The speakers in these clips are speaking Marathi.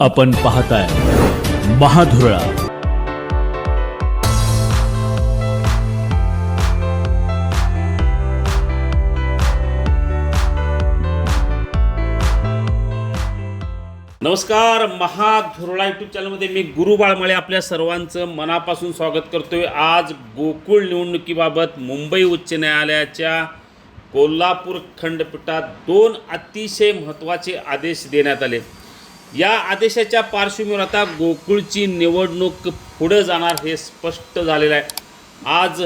आपण पाहताय महाधुरळा. नमस्कार. महाधुरळा यूट्यूब चॅनलमध्ये मी गुरु बाळमाळे आपल्या सर्वांचं मनापासून स्वागत करतोय. आज गोकुळ निवडणुकीबाबत मुंबई उच्च न्यायालयाच्या कोल्हापूर खंडपीठात 2 अतिशय महत्त्वाचे आदेश देण्यात आले. या आदेशाच्या पार्श्वभूमीवर आता गोकुळची निवडणूक पुढे जाणार हे स्पष्ट झालेलं आहे. आज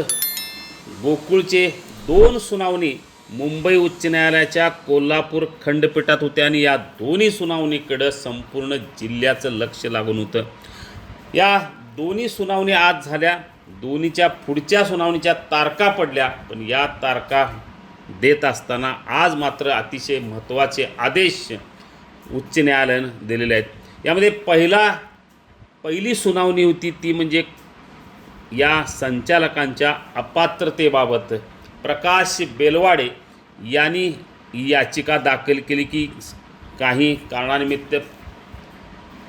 गोकुळचे 2 सुनावणी मुंबई उच्च न्यायालयाच्या कोल्हापूर खंडपीठात होत्या आणि या दोन्ही सुनावणीकडे संपूर्ण जिल्ह्याचं लक्ष लागून होतं. या दोन्ही सुनावणी आज झाल्या. दोन्हीच्या पुढच्या सुनावणीच्या तारखा पडल्या, पण या तारखा देत असताना आज मात्र अतिशय महत्त्वाचे आदेश उच्च न्यायालयानं दिलेले आहेत. यामध्ये पहिली सुनावणी होती ती म्हणजे या संचालकांच्या अपात्रतेबाबत. प्रकाश बेलवाडे यांनी याचिका दाखल केली की काही कारणानिमित्त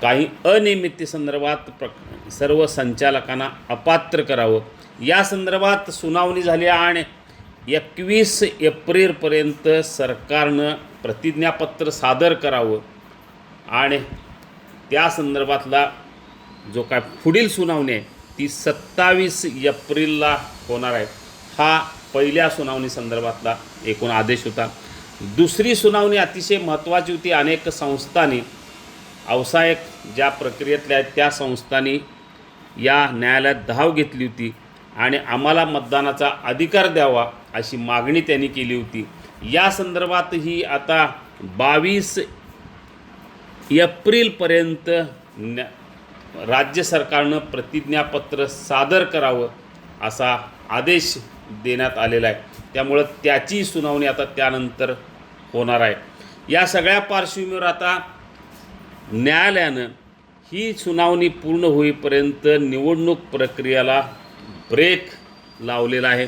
काही अनियमिततेसंदर्भात सर्व संचालकांना अपात्र करावं. या संदर्भात सुनावणी झाली आणि 21 एप्रिलपर्यंत सरकारनं प्रतिज्ञापत्र सादर करावं आणि त्या संदर्भातला जो काय पुढील सुनावणी आहे ती 27 एप्रिलला होणार आहे. हा पहिल्या सुनावणी संदर्भातला एकूण आदेश होता. दुसरी सुनावणी अतिशय महत्त्वाची होती. अनेक संस्थांनी व्यावसायिक ज्या प्रक्रियेतल्या आहेत त्या संस्थांनी या न्यायालयात धाव घेतली होती आणि आम्हाला मतदानाचा अधिकार द्यावा अशी मागणी त्यांनी केली होती. या संदर्भातही आता 22 एप्रिलपर्यंत राज्य सरकारनं प्रतिज्ञापत्र सादर करावं असा आदेश देण्यात आलेला आहे. त्यामुळं त्याची सुनावणी आता त्यानंतर होणार आहे. या सगळ्या पार्श्वभूमीवर आता न्यायालयानं ही सुनावणी पूर्ण होईपर्यंत निवडणूक प्रक्रियेला ब्रेक लावलेला आहे.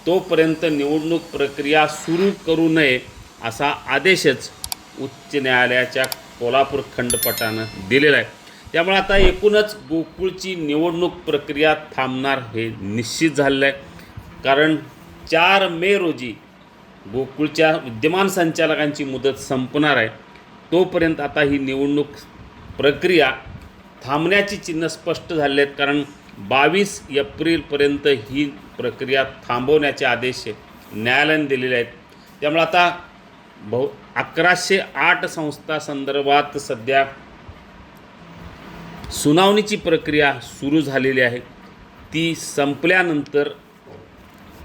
तोपर्यंत निवडणूक प्रक्रिया सुरू करू नये असा आदेशच उच्च न्यायालयाच्या कोल्हापूर खंडपीठानं दिलेला आहे. त्यामुळे आता एकूणच गोकुळची निवडणूक प्रक्रिया थांबणार हे निश्चित झालेलं आहे. कारण 4 मे रोजी गोकुळच्या विद्यमान संचालकांची मुदत संपणार आहे. तोपर्यंत आता ही निवडणूक प्रक्रिया थांबण्याची चिन्ह स्पष्ट झालेली आहेत. कारण 22 एप्रिलपर्यंत ही प्रक्रिया थांबवण्याचे आदेश न्यायालयाने दिलेले आहेत. त्यामुळे आता 1108 संस्थांसंदर्भात सध्या सुनावणीची प्रक्रिया सुरू झालेली आहे. ती संपल्यानंतर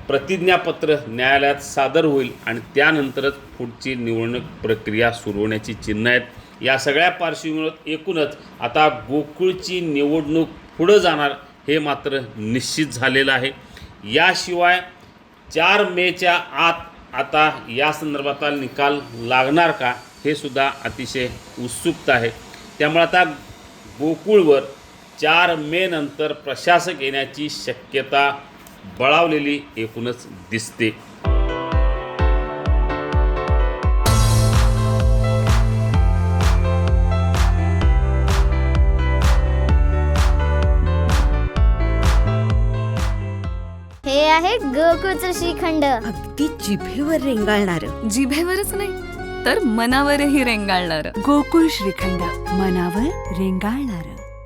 प्रतिज्ञापत्र न्यायालयात सादर होईल आणि त्यानंतरच पुढची निवडणूक प्रक्रिया सुरू होण्याची चिन्ह आहेत. या सगळ्या पार्श्वभूमीवर एकूणच आता गोकुळची निवडणूक पुढं जाणार हे मात्र निश्चित झालेलं आहे. याशिवाय 4 मेच्या आत आता या संदर्भातला निकाल लागणार का हे सुद्धा अतिशय उत्सुकता आहे. त्यामुळे आता गोकुळवर 4 मे नंतर प्रशासक येण्याची शक्यता बळावलेली एकूणच दिसते. हे आहे गोकुळचं श्रीखंड. अगदी जिभेवर रेंगाळणारं. जिभेवरच नाही तर मनावरही रेंगाळणार. गोकुळ श्रीखंड, मनावर रेंगाळणारं.